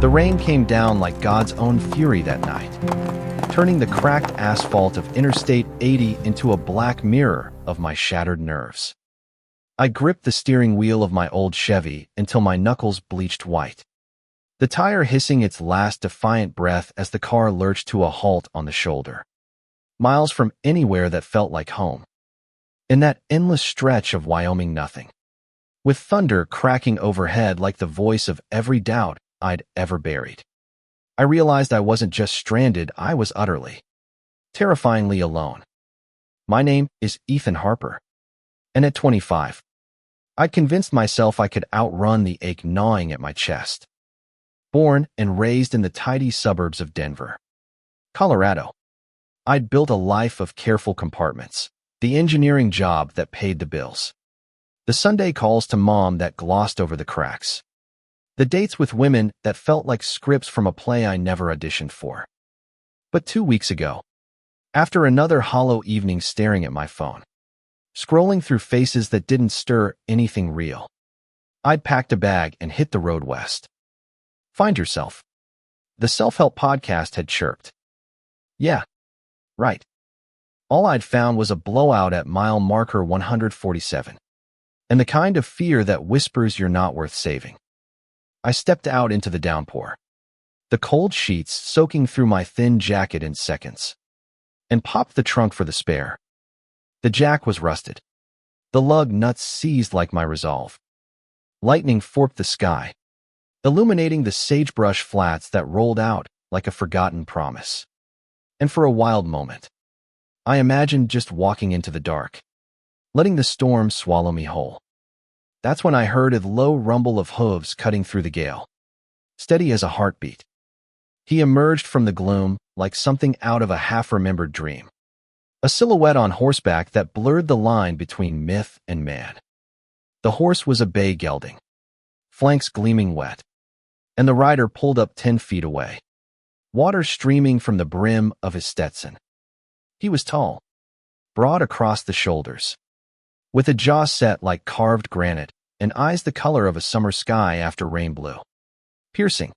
The rain came down like God's own fury that night, turning the cracked asphalt of Interstate 80 into a black mirror of my shattered nerves. I gripped the steering wheel of my old Chevy until my knuckles bleached white, the tire hissing its last defiant breath as the car lurched to a halt on the shoulder, miles from anywhere that felt like home. In that endless stretch of Wyoming nothing, with thunder cracking overhead like the voice of every doubt I'd ever buried, I realized I wasn't just stranded, I was utterly, terrifyingly alone. My name is Ethan Harper, and at 25, I'd convinced myself I could outrun the ache gnawing at my chest. Born and raised in the tidy suburbs of Denver, Colorado, I'd built a life of careful compartments, the engineering job that paid the bills, the Sunday calls to mom that glossed over the cracks, the dates with women that felt like scripts from a play I never auditioned for. But 2 weeks ago, after another hollow evening staring at my phone, scrolling through faces that didn't stir anything real, I'd packed a bag and hit the road west. Find yourself. The self-help podcast had chirped. Yeah, right. All I'd found was a blowout at mile marker 147, and the kind of fear that whispers you're not worth saving. I stepped out into the downpour, the cold sheets soaking through my thin jacket in seconds, and popped the trunk for the spare. The jack was rusted, the lug nuts seized like my resolve. Lightning forked the sky, illuminating the sagebrush flats that rolled out like a forgotten promise. And for a wild moment, I imagined just walking into the dark, letting the storm swallow me whole. That's when I heard a low rumble of hooves cutting through the gale, steady as a heartbeat. He emerged from the gloom like something out of a half-remembered dream, a silhouette on horseback that blurred the line between myth and man. The horse was a bay gelding, flanks gleaming wet, and the rider pulled up 10 feet away, water streaming from the brim of his Stetson. He was tall, broad across the shoulders, with a jaw set like carved granite and eyes the color of a summer sky after rain blew. Piercing,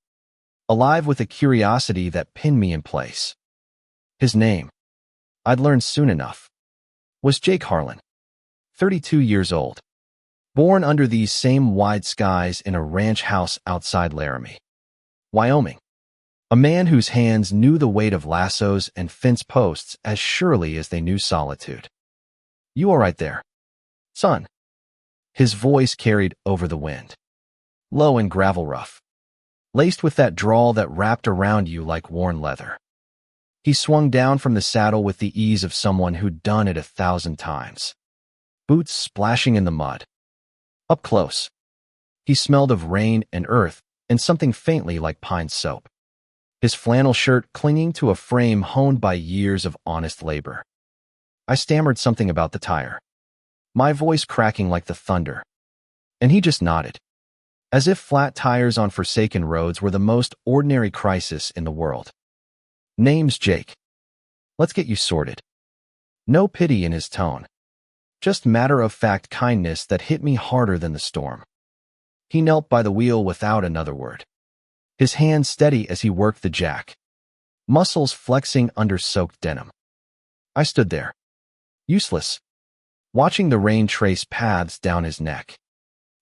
alive with a curiosity that pinned me in place. His name, I'd learned soon enough, was Jake Harlan, 32 years old, born under these same wide skies in a ranch house outside Laramie, Wyoming. A man whose hands knew the weight of lassos and fence posts as surely as they knew solitude. You all right there, son? His voice carried over the wind, low and gravel rough, laced with that drawl that wrapped around you like worn leather. He swung down from the saddle with the ease of someone who'd done it 1,000 times, boots splashing in the mud. Up close, he smelled of rain and earth and something faintly like pine soap, his flannel shirt clinging to a frame honed by years of honest labor. I stammered something about the tire, my voice cracking like the thunder, and he just nodded, as if flat tires on forsaken roads were the most ordinary crisis in the world. Name's Jake. Let's get you sorted. No pity in his tone, just matter-of-fact kindness that hit me harder than the storm. He knelt by the wheel without another word, his hand steady as he worked the jack, muscles flexing under soaked denim. I stood there, useless, watching the rain trace paths down his neck,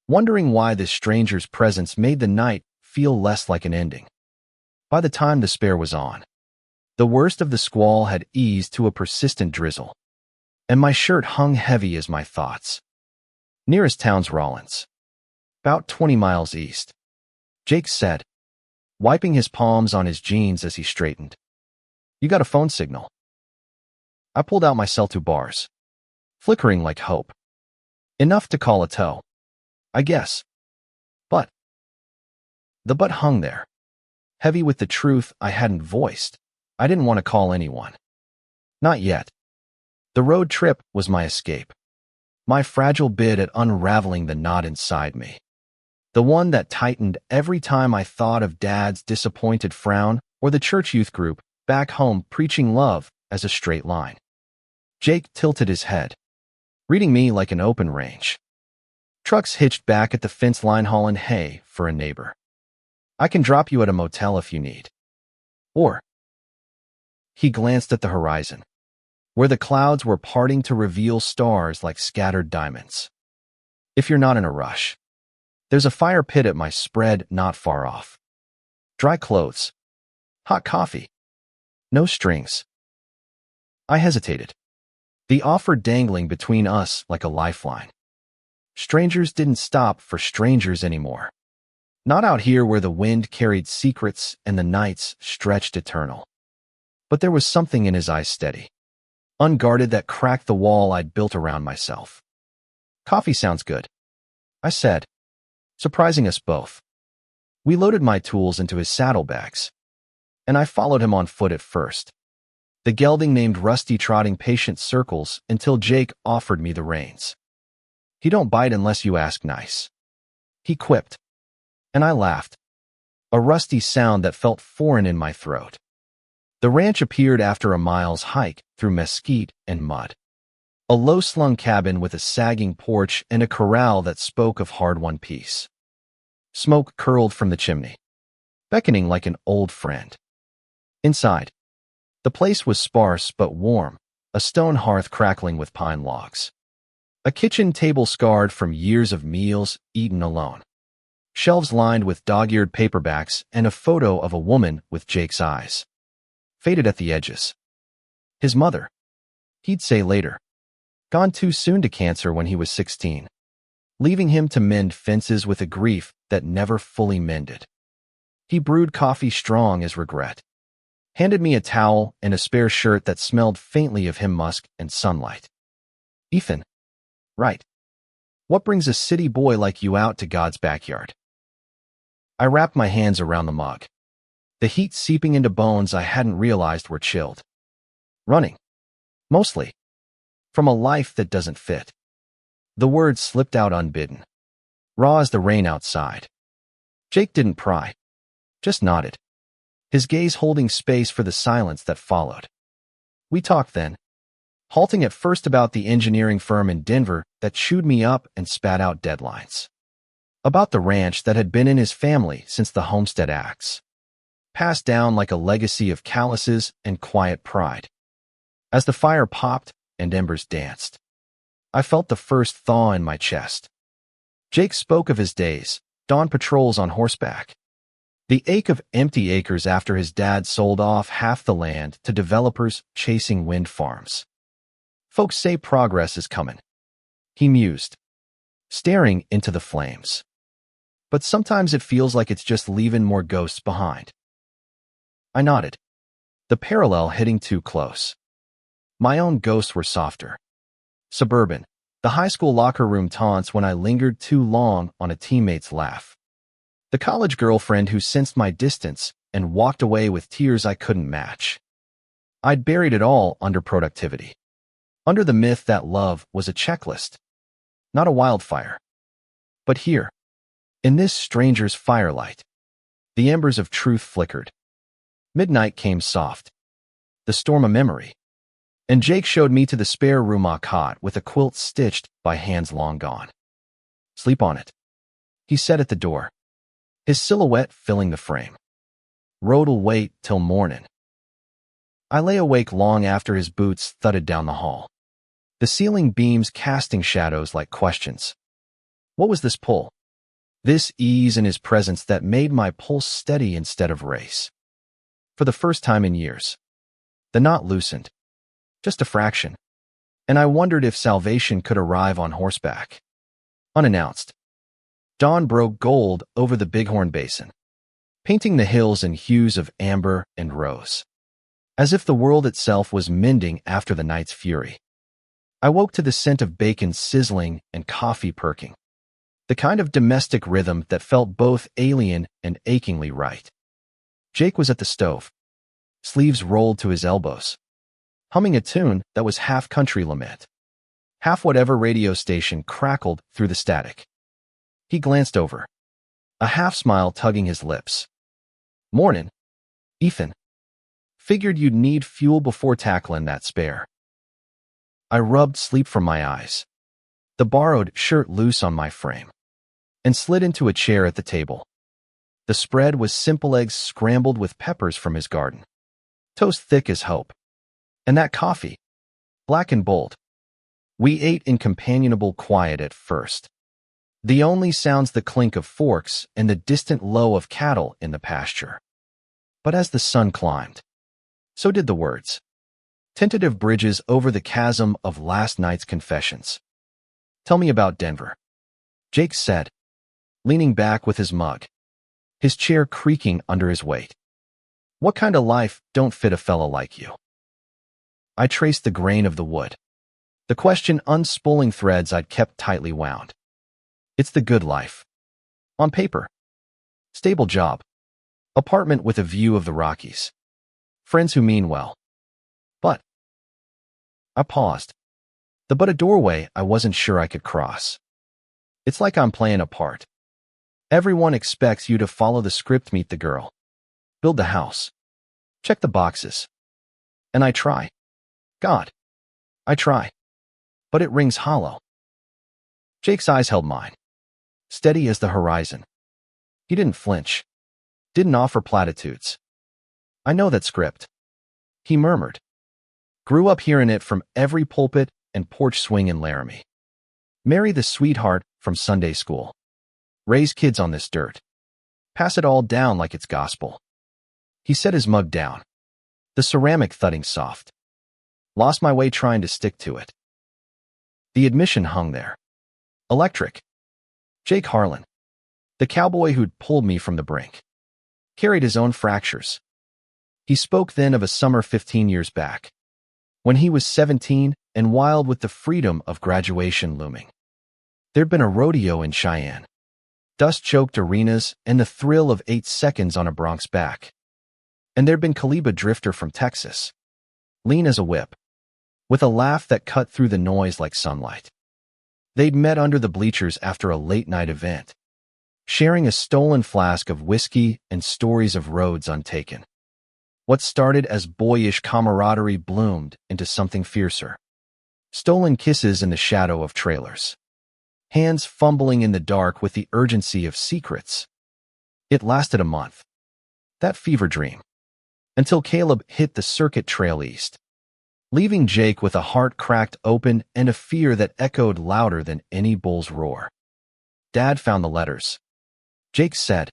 wondering why this stranger's presence made the night feel less like an ending. By the time the spare was on, the worst of the squall had eased to a persistent drizzle, and my shirt hung heavy as my thoughts. Nearest town's Rollins, about 20 miles east, Jake said, wiping his palms on his jeans as he straightened. You got a phone signal? I pulled out my cell 2 bars, flickering like hope. Enough to call a tow, I guess. But the butt hung there, heavy with the truth I hadn't voiced. I didn't want to call anyone. Not yet. The road trip was my escape, my fragile bid at unraveling the knot inside me, the one that tightened every time I thought of Dad's disappointed frown or the church youth group back home preaching love as a straight line. Jake tilted his head, reading me like an open range. Trucks hitched back at the fence line hauling hay for a neighbor. I can drop you at a motel if you need. Or, he glanced at the horizon, where the clouds were parting to reveal stars like scattered diamonds. If you're not in a rush, there's a fire pit at my spread not far off. Dry clothes, hot coffee, no strings. I hesitated, the offer dangling between us like a lifeline. Strangers didn't stop for strangers anymore. Not out here where the wind carried secrets and the nights stretched eternal. But there was something in his eyes steady, unguarded, that cracked the wall I'd built around myself. Coffee sounds good, I said, surprising us both. We loaded my tools into his saddlebags, and I followed him on foot at first, the gelding named Rusty trotting patient circles until Jake offered me the reins. He don't bite unless you ask nice, he quipped, and I laughed, a rusty sound that felt foreign in my throat. The ranch appeared after a mile's hike through mesquite and mud. A low-slung cabin with a sagging porch and a corral that spoke of hard-won peace. Smoke curled from the chimney, beckoning like an old friend. Inside, the place was sparse but warm, a stone hearth crackling with pine logs. A kitchen table scarred from years of meals eaten alone. Shelves lined with dog-eared paperbacks and a photo of a woman with Jake's eyes, faded at the edges. His mother, he'd say later, gone too soon to cancer when he was 16, leaving him to mend fences with a grief that never fully mended. He brewed coffee strong as regret, handed me a towel and a spare shirt that smelled faintly of him musk and sunlight. Ethan, right. What brings a city boy like you out to God's backyard? I wrapped my hands around the mug, the heat seeping into bones I hadn't realized were chilled. Running. Mostly. From a life that doesn't fit. The words slipped out unbidden, raw as the rain outside. Jake didn't pry, just nodded, his gaze holding space for the silence that followed. We talked then, halting at first about the engineering firm in Denver that chewed me up and spat out deadlines. About the ranch that had been in his family since the Homestead Acts, passed down like a legacy of calluses and quiet pride. As the fire popped and embers danced, I felt the first thaw in my chest. Jake spoke of his days, dawn patrols on horseback, the ache of empty acres after his dad sold off half the land to developers chasing wind farms. Folks say progress is coming, he mused, staring into the flames. But sometimes it feels like it's just leaving more ghosts behind. I nodded, the parallel hitting too close. My own ghosts were softer. Suburban, the high school locker room taunts when I lingered too long on a teammate's laugh. The college girlfriend who sensed my distance and walked away with tears I couldn't match. I'd buried it all under productivity, under the myth that love was a checklist, not a wildfire. But here, in this stranger's firelight, the embers of truth flickered. Midnight came soft, the storm of memory, and Jake showed me to the spare room cot with a quilt stitched by hands long gone. Sleep on it, he said at the door, his silhouette filling the frame. Road'll wait till mornin'. I lay awake long after his boots thudded down the hall, the ceiling beams casting shadows like questions. What was this pull? This ease in his presence that made my pulse steady instead of race. For the first time in years, the knot loosened, just a fraction, and I wondered if salvation could arrive on horseback. Unannounced, dawn broke gold over the Bighorn Basin, painting the hills in hues of amber and rose, as if the world itself was mending after the night's fury. I woke to the scent of bacon sizzling and coffee perking, the kind of domestic rhythm that felt both alien and achingly right. Jake was at the stove, sleeves rolled to his elbows, humming a tune that was half country lament, half whatever radio station crackled through the static. He glanced over, a half-smile tugging his lips. Mornin', Ethan. Figured you'd need fuel before tackling that spare. I rubbed sleep from my eyes, the borrowed shirt loose on my frame, and slid into a chair at the table. The spread was simple eggs scrambled with peppers from his garden. Toast thick as hope. And that coffee, black and bold. We ate in companionable quiet at first. The only sounds the clink of forks and the distant low of cattle in the pasture. But as the sun climbed, so did the words. Tentative bridges over the chasm of last night's confessions. Tell me about Denver, Jake said, leaning back with his mug, his chair creaking under his weight. What kind of life don't fit a fella like you? I traced the grain of the wood. The question unspooling threads I'd kept tightly wound. It's the good life. On paper. Stable job. Apartment with a view of the Rockies. Friends who mean well. But I paused. But a doorway I wasn't sure I could cross. It's like I'm playing a part. Everyone expects you to follow the script, meet the girl, build the house, check the boxes. And I try. God, I try. But it rings hollow. Jake's eyes held mine, steady as the horizon. He didn't flinch, didn't offer platitudes. I know that script. He murmured. Grew up hearing it from every pulpit and porch swing in Laramie. Marry the sweetheart from Sunday school. Raise kids on this dirt. Pass it all down like it's gospel. He set his mug down, the ceramic thudding soft. Lost my way trying to stick to it. The admission hung there. Electric. Jake Harlan, the cowboy who'd pulled me from the brink, carried his own fractures. He spoke then of a summer 15 years back, when he was 17 and wild with the freedom of graduation looming. There'd been a rodeo in Cheyenne, dust-choked arenas and the thrill of 8 seconds on a Bronx back. And there'd been Caliba Drifter from Texas, lean as a whip, with a laugh that cut through the noise like sunlight. They'd met under the bleachers after a late-night event, sharing a stolen flask of whiskey and stories of roads untaken. What started as boyish camaraderie bloomed into something fiercer. Stolen kisses in the shadow of trailers. Hands fumbling in the dark with the urgency of secrets. It lasted a month. That fever dream. Until Caleb hit the circuit trail east, leaving Jake with a heart cracked open and a fear that echoed louder than any bull's roar. Dad found the letters, Jake said,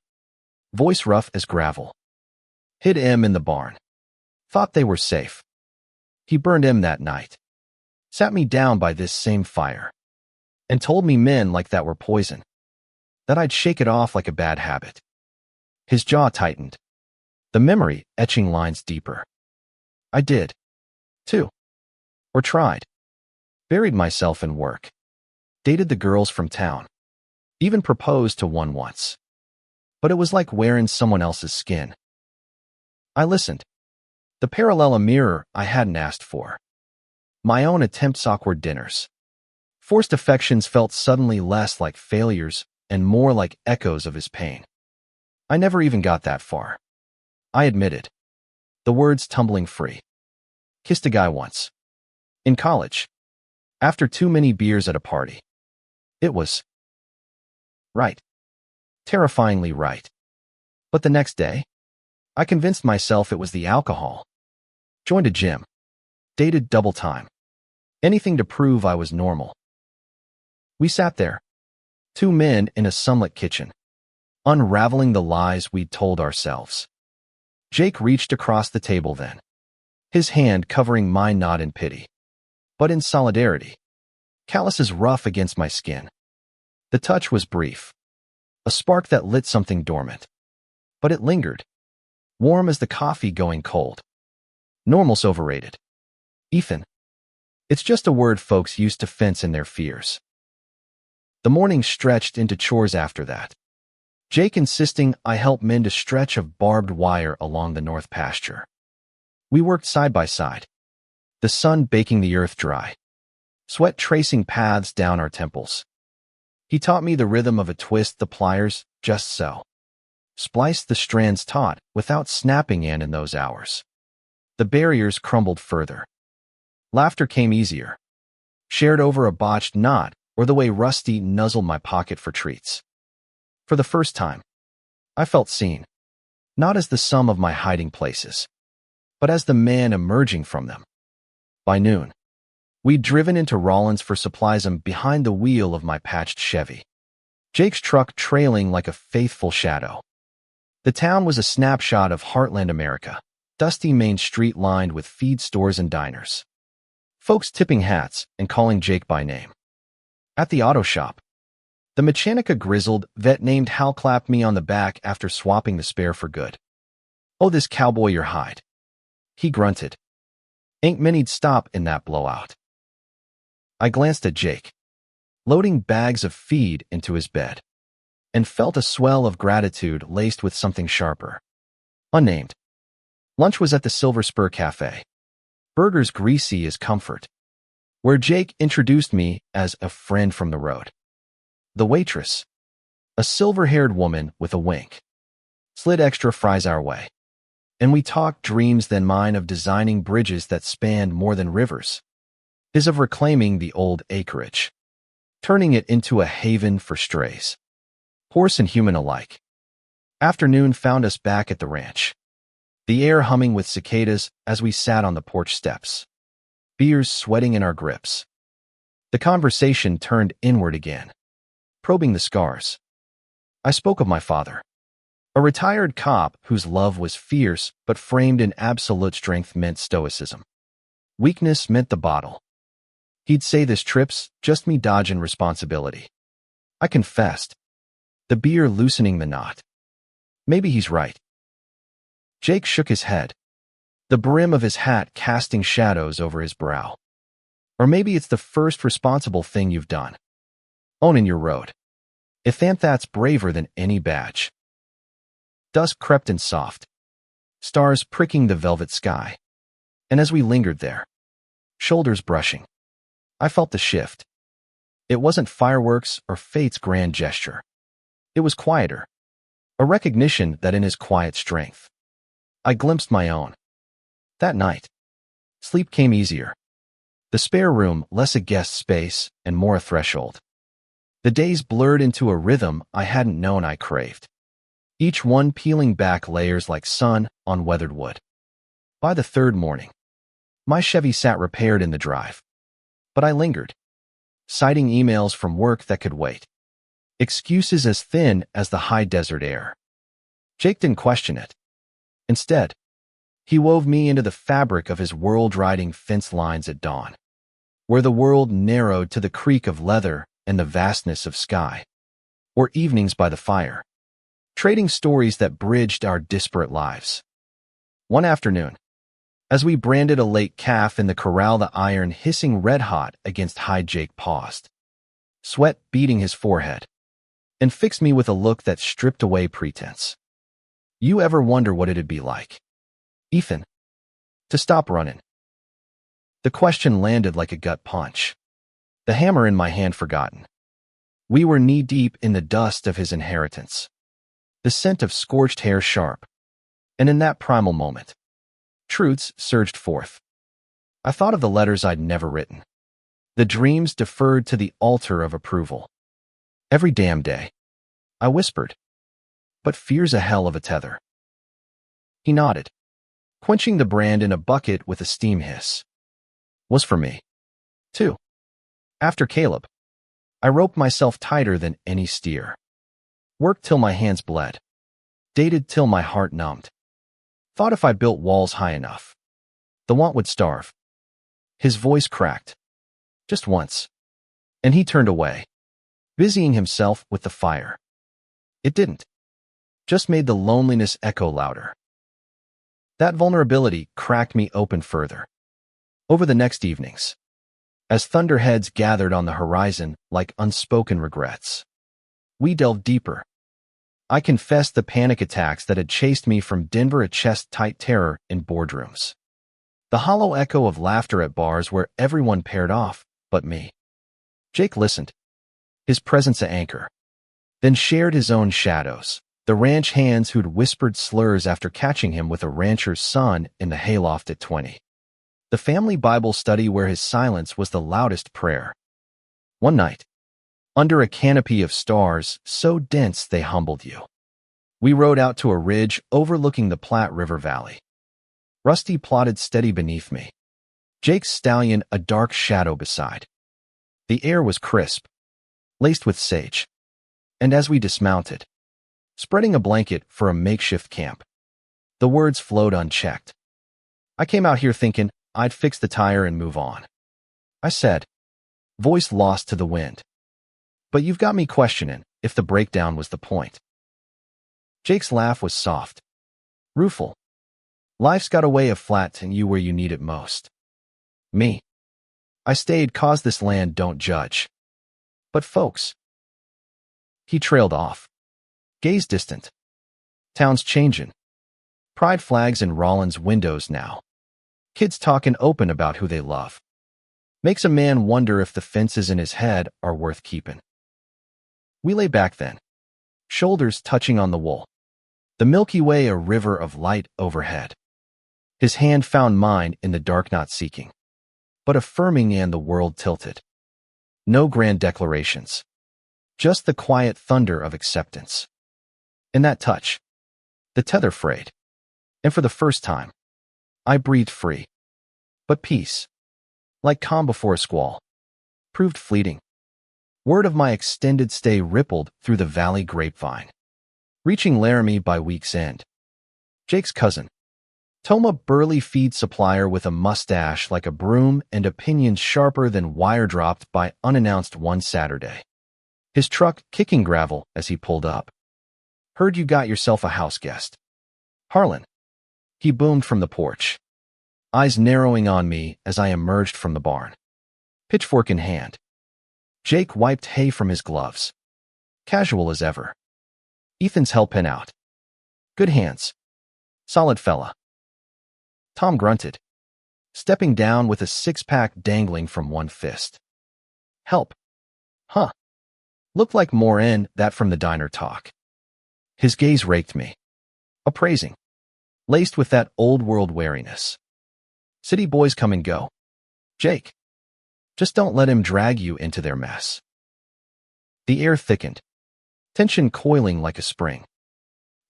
voice rough as gravel. Hid em in the barn. Thought they were safe. He burned em that night. Sat me down by this same fire. And told me men like that were poison. That I'd shake it off like a bad habit. His jaw tightened. The memory etching lines deeper. I did. Too. Or tried. Buried myself in work. Dated the girls from town. Even proposed to one once. But it was like wearing someone else's skin. I listened. The parallel a mirror I hadn't asked for. My own attempts awkward dinners. Forced affections felt suddenly less like failures and more like echoes of his pain. I never even got that far. I admitted. The words tumbling free. Kissed a guy once. In college. After too many beers at a party. It was right. Terrifyingly right. But the next day, I convinced myself it was the alcohol. Joined a gym. Dated double time. Anything to prove I was normal. We sat there. 2 men in a sunlit kitchen. Unraveling the lies we'd told ourselves. Jake reached across the table then. His hand covering mine not in pity, but in solidarity. Calluses rough against my skin. The touch was brief. A spark that lit something dormant. But it lingered. Warm as the coffee going cold. Normal's overrated. Ethan. It's just a word folks used to fence in their fears. The morning stretched into chores after that. Jake insisting I help mend a stretch of barbed wire along the north pasture. We worked side by side. The sun baking the earth dry. Sweat tracing paths down our temples. He taught me the rhythm of a twist the pliers, just so. Spliced the strands taut without snapping in those hours. The barriers crumbled further. Laughter came easier. Shared over a botched knot or the way Rusty nuzzled my pocket for treats. For the first time, I felt seen, not as the sum of my hiding places, but as the man emerging from them. By noon, we'd driven into Rollins for supplies behind the wheel of my patched Chevy, Jake's truck trailing like a faithful shadow. The town was a snapshot of heartland America, dusty Main Street lined with feed stores and diners. Folks tipping hats and calling Jake by name. At the auto shop, the Mechanica grizzled vet named Hal clapped me on the back after swapping the spare for good. "Oh, this cowboy your hide," he grunted. "Ain't many'd stop in that blowout." I glanced at Jake, loading bags of feed into his bed, and felt a swell of gratitude laced with something sharper. Unnamed. Lunch was at the Silver Spur Cafe. Burgers greasy as comfort, where Jake introduced me as a friend from the road. The waitress, a silver-haired woman with a wink, slid extra fries our way, and we talked dreams than mine of designing bridges that spanned more than rivers, his of reclaiming the old acreage, turning it into a haven for strays, horse and human alike. Afternoon found us back at the ranch, the air humming with cicadas as we sat on the porch steps, beers sweating in our grips. The conversation turned inward again, probing the scars. I spoke of my father, a retired cop whose love was fierce but framed in absolute strength meant stoicism. Weakness meant the bottle. He'd say this trip's just me dodging responsibility. I confessed, the beer loosening the knot. Maybe he's right. Jake shook his head, the brim of his hat casting shadows over his brow. Or maybe it's the first responsible thing you've done. Owning your road. If that's braver than any badge. Dusk crept in soft, stars pricking the velvet sky. And as we lingered there, shoulders brushing, I felt the shift. It wasn't fireworks or fate's grand gesture. It was quieter, a recognition that in his quiet strength, I glimpsed my own. That night, sleep came easier. The spare room less a guest space and more a threshold. The days blurred into a rhythm I hadn't known I craved, each one peeling back layers like sun on weathered wood. By the third morning, my Chevy sat repaired in the drive, but I lingered, citing emails from work that could wait, excuses as thin as the high desert air. Jake didn't question it. Instead, he wove me into the fabric of his world-riding fence lines at dawn, where the world narrowed to the creak of leather and the vastness of sky, or evenings by the fire, trading stories that bridged our disparate lives. One afternoon, as we branded a late calf in the corral, the iron hissing red-hot against hide, Jake paused, sweat beading his forehead, and fixed me with a look that stripped away pretense. "You ever wonder what it'd be like, Ethan, to stop running?" The question landed like a gut punch, the hammer in my hand forgotten. We were knee-deep in the dust of his inheritance, the scent of scorched hair sharp, and in that primal moment, truths surged forth. I thought of the letters I'd never written, the dreams deferred to the altar of approval. "Every damn day," I whispered, "but fear's a hell of a tether." He nodded, quenching the brand in a bucket with a steam hiss. Was for me, too. After Caleb, I roped myself tighter than any steer. Worked till my hands bled. Dated till my heart numbed. Thought if I built walls high enough, the want would starve. His voice cracked. Just once. And he turned away, busying himself with the fire. It didn't. Just made the loneliness echo louder. That vulnerability cracked me open further. Over the next evenings, as thunderheads gathered on the horizon like unspoken regrets, we delved deeper. I confessed the panic attacks that had chased me from Denver, a chest-tight terror in boardrooms, the hollow echo of laughter at bars where everyone paired off but me. Jake listened, his presence an anchor, then shared his own shadows, the ranch hands who'd whispered slurs after catching him with a rancher's son in the hayloft at 20. The family Bible study where his silence was the loudest prayer. One night, under a canopy of stars so dense they humbled you, We rode out to a ridge overlooking the Platte River Valley. Rusty plodded steady beneath me, Jake's stallion a dark shadow beside. The air was crisp, laced with sage. And as we dismounted, spreading a blanket for a makeshift camp, the words flowed unchecked. I came out here thinking I'd fix the tire and move on, I said, voice lost to the wind. But you've got me questioning if the breakdown was the point. Jake's laugh was soft, rueful. Life's got a way of flattening you where you need it most. Me. I stayed 'cause this land don't judge. But folks. He trailed off, gaze distant. Town's changin'. Pride flags in Rollins' windows now. Kids talking open about who they love. Makes a man wonder if the fences in his head are worth keeping. We lay back then, shoulders touching on the wool. The Milky Way a river of light overhead. His hand found mine in the dark, not seeking, but affirming, and the world tilted. No grand declarations, just the quiet thunder of acceptance. In that touch, the tether frayed, and for the first time, I breathed free. But peace, like calm before a squall, proved fleeting. Word of my extended stay rippled through the valley grapevine, reaching Laramie by week's end. Jake's cousin, Toma, burly feed supplier with a mustache like a broom and opinions sharper than wire, dropped by unannounced one Saturday. His truck kicking gravel as he pulled up. Heard you got yourself a house guest. Harlan. He boomed from the porch, eyes narrowing on me as I emerged from the barn, pitchfork in hand. Jake wiped hay from his gloves, casual as ever. Ethan's helping out. Good hands. Solid fella. Tom grunted, stepping down with a six-pack dangling from one fist. Help. Huh. Looked like more in that from the diner talk. His gaze raked me, appraising, laced with that old-world wariness. City boys come and go. Jake. Just don't let him drag you into their mess. The air thickened, tension coiling like a spring.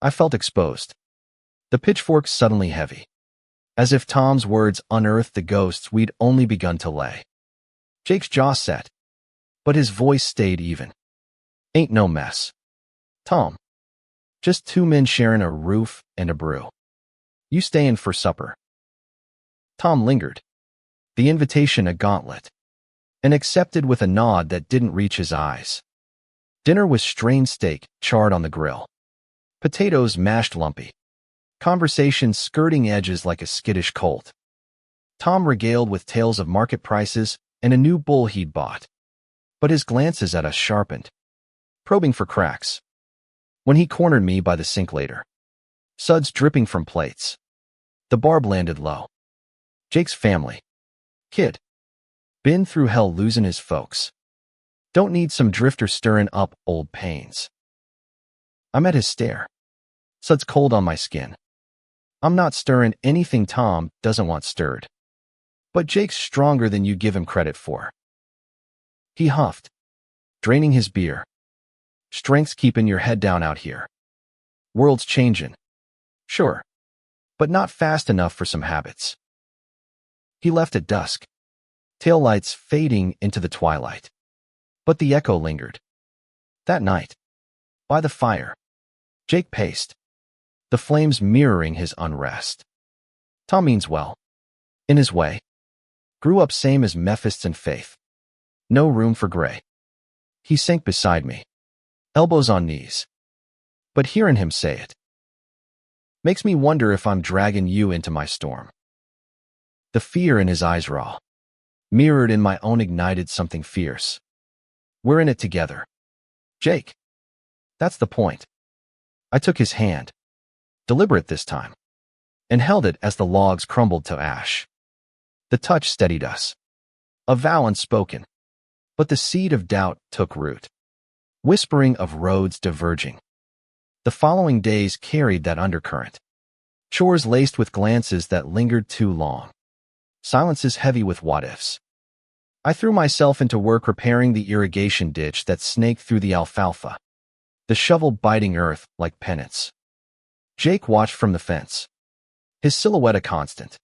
I felt exposed, the pitchfork suddenly heavy, as if Tom's words unearthed the ghosts we'd only begun to lay. Jake's jaw set, but his voice stayed even. Ain't no mess, Tom. Just two men sharing a roof and a brew. You stayin' for supper? Tom lingered, the invitation a gauntlet, and accepted with a nod that didn't reach his eyes. Dinner was strained steak charred on the grill, potatoes mashed lumpy, conversation skirting edges like a skittish colt. Tom regaled with tales of market prices and a new bull he'd bought, but his glances at us sharpened, probing for cracks. When he cornered me by the sink later, suds dripping from plates, the barb landed low. Jake's family. Kid. Been through hell losing his folks. Don't need some drifter stirring up old pains. I met his stare. Suds cold on my skin. I'm not stirring anything Tom doesn't want stirred. But Jake's stronger than you give him credit for. He huffed, draining his beer. Strength's keeping your head down out here. World's changin'. Sure. But not fast enough for some habits. He left at dusk, taillights fading into the twilight. But the echo lingered. That night, by the fire, Jake paced, the flames mirroring his unrest. Tom means well. In his way. Grew up same as Memphis and Faith. No room for gray. He sank beside me, elbows on knees. But hearing him say it makes me wonder if I'm dragging you into my storm. The fear in his eyes raw, mirrored in my own, ignited something fierce. We're in it together. Jake. That's the point. I took his hand, deliberate this time, and held it as the logs crumbled to ash. The touch steadied us, a vow unspoken, but the seed of doubt took root, whispering of roads diverging. The following days carried that undercurrent, chores laced with glances that lingered too long, silences heavy with what-ifs. I threw myself into work repairing the irrigation ditch that snaked through the alfalfa, the shovel biting earth like penance. Jake watched from the fence, his silhouette a constant.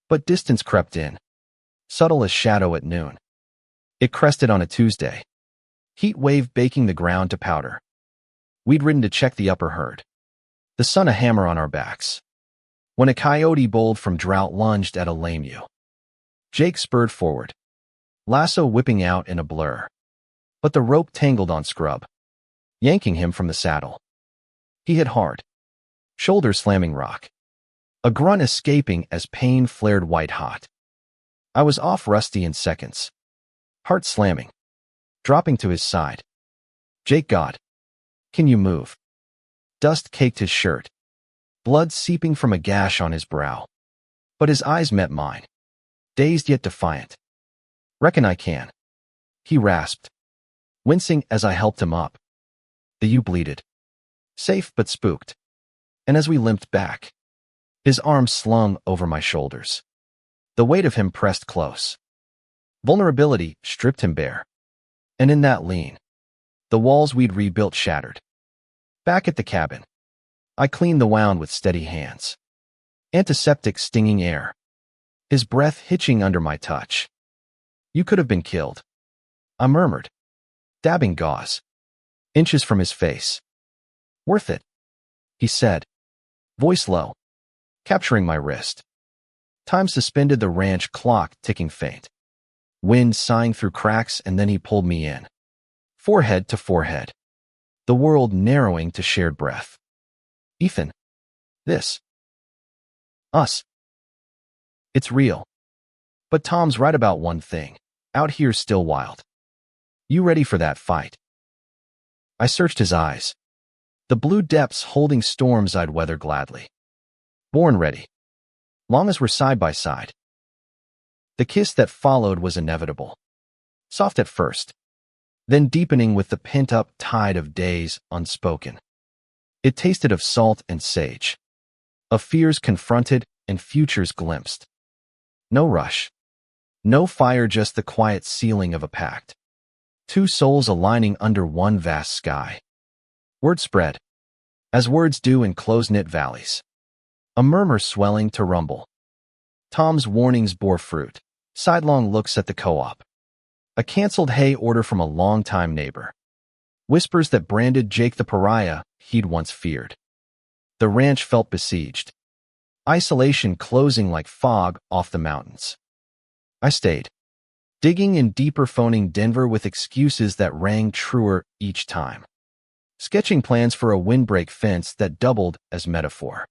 But distance crept in, subtle as shadow at noon. It crested on a Tuesday, heat wave baking the ground to powder. We'd ridden to check the upper herd, the sun a hammer on our backs, when a coyote bold from drought lunged at a lame ewe. Jake spurred forward, lasso whipping out in a blur. But the rope tangled on scrub, yanking him from the saddle. He hit hard, shoulder slamming rock, a grunt escaping as pain flared white-hot. I was off Rusty in seconds, heart slamming, dropping to his side. Jake, God, can you move? Dust caked his shirt, blood seeping from a gash on his brow. But his eyes met mine, dazed yet defiant. Reckon I can, he rasped, wincing as I helped him up. The ewe bleated, safe but spooked, and as we limped back, his arms slung over my shoulders. The weight of him pressed close. Vulnerability stripped him bare, and in that lean, the walls we'd rebuilt shattered. Back at the cabin, I cleaned the wound with steady hands, antiseptic stinging air, his breath hitching under my touch. You could have been killed, I murmured, dabbing gauze, inches from his face. Worth it, he said, voice low, capturing my wrist. Time suspended, the ranch clock ticking faint. Wind sighing through cracks, and then he pulled me in, forehead to forehead, the world narrowing to shared breath. Ethan, this, us, it's real. But Tom's right about one thing, out here's still wild. You ready for that fight? I searched his eyes, the blue depths holding storms I'd weather gladly. Born ready, long as we're side by side. The kiss that followed was inevitable, soft at first, then deepening with the pent-up tide of days unspoken. It tasted of salt and sage, of fears confronted and futures glimpsed. No rush, no fire, just the quiet sealing of a pact. Two souls aligning under one vast sky. Word spread, as words do in close-knit valleys. A murmur swelling to rumble. Tom's warnings bore fruit, sidelong looks at the co-op. A canceled hay order from a longtime neighbor. Whispers that branded Jake the pariah he'd once feared. The ranch felt besieged, isolation closing like fog off the mountains. I stayed, digging in deeper, phoning Denver with excuses that rang truer each time. Sketching plans for a windbreak fence that doubled as metaphor.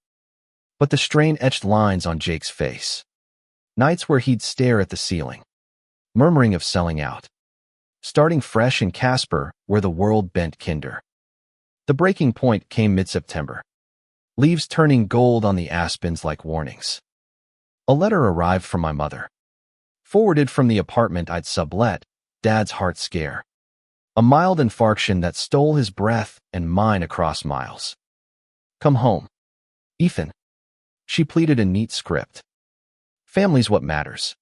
But the strain etched lines on Jake's face. Nights where he'd stare at the ceiling, murmuring of selling out. Starting fresh in Casper, where the world bent kinder. The breaking point came mid-September. Leaves turning gold on the aspens like warnings. A letter arrived from my mother. Forwarded from the apartment I'd sublet, Dad's heart scare. A mild infarction that stole his breath and mine across miles. Come home, Ethan. She pleaded in neat script. Family's what matters.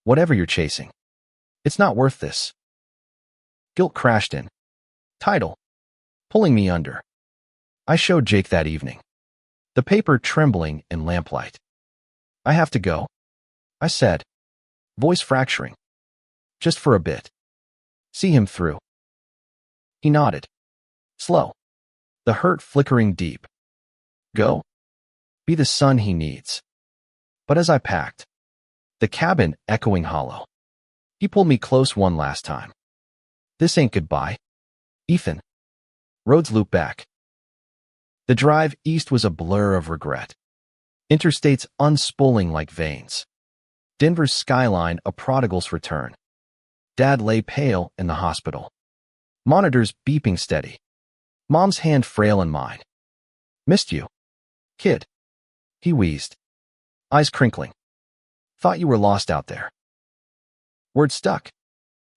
Whatever you're chasing, it's not worth this. Guilt crashed in. Title, pulling me under. I showed Jake that evening, the paper trembling in lamplight. I have to go, I said, voice fracturing. Just for a bit. See him through. He nodded. Slow. The hurt flickering deep. Go. Be the son he needs. But as I packed, the cabin echoing hollow, he pulled me close one last time. This ain't goodbye, Ethan. Roads loop back. The drive east was a blur of regret. Interstates unspooling like veins. Denver's skyline a prodigal's return. Dad lay pale in the hospital. Monitors beeping steady. Mom's hand frail in mine. Missed you, kid. He wheezed, eyes crinkling. Thought you were lost out there. Word stuck.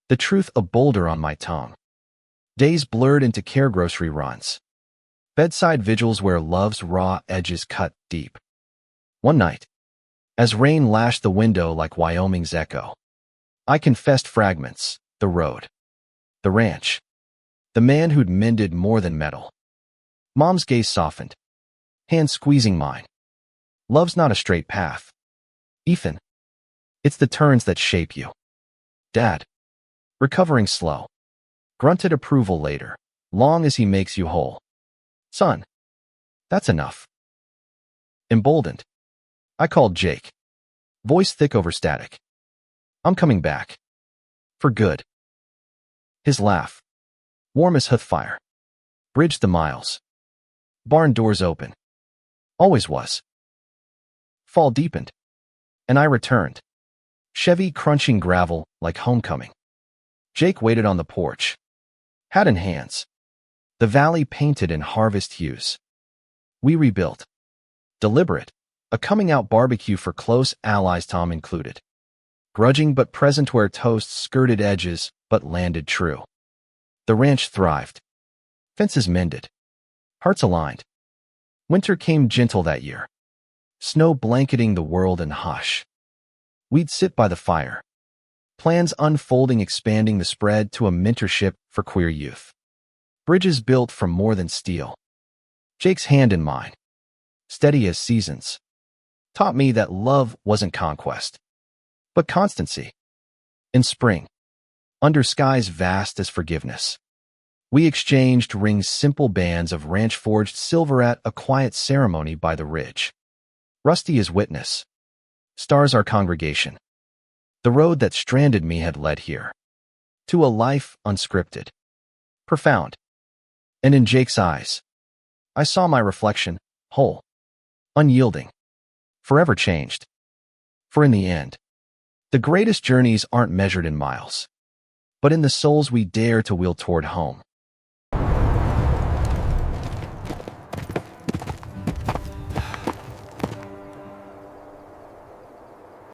The truth a boulder on my tongue. Days blurred into care grocery runs. Bedside vigils where love's raw edges cut deep. One night, as rain lashed the window like Wyoming's echo, I confessed fragments, the road, the ranch, the man who'd mended more than metal. Mom's gaze softened. hand squeezing mine. Love's not a straight path, Ethan. It's the turns that shape you. Dad, recovering slow, grunted approval later, long as he makes you whole. Son, that's enough. Emboldened, I called Jake, voice thick over static. I'm coming back. For good. His laugh, warm as heath fire, bridged the miles. Barn doors open. Always was. Fall deepened, and I returned. Chevy crunching gravel like homecoming. Jake waited on the porch, hat in hands. The valley painted in harvest hues. We rebuilt. Deliberate, a coming-out barbecue for close allies, Tom included. Grudging but present where toast skirted edges but landed true. The ranch thrived. Fences mended. Hearts aligned. Winter came gentle that year. Snow blanketing the world in hush. We'd sit by the fire. Plans unfolding, expanding the spread to a mentorship for queer youth. Bridges built from more than steel. Jake's hand in mine, steady as seasons, taught me that love wasn't conquest, but constancy. In spring, under skies vast as forgiveness, we exchanged rings, simple bands of ranch-forged silver at a quiet ceremony by the ridge. Rusty as witness. Stars our congregation. The road that stranded me had led here. To a life unscripted. Profound. And in Jake's eyes, I saw my reflection, whole. Unyielding. Forever changed. For in the end, the greatest journeys aren't measured in miles, but in the souls we dare to wheel toward home.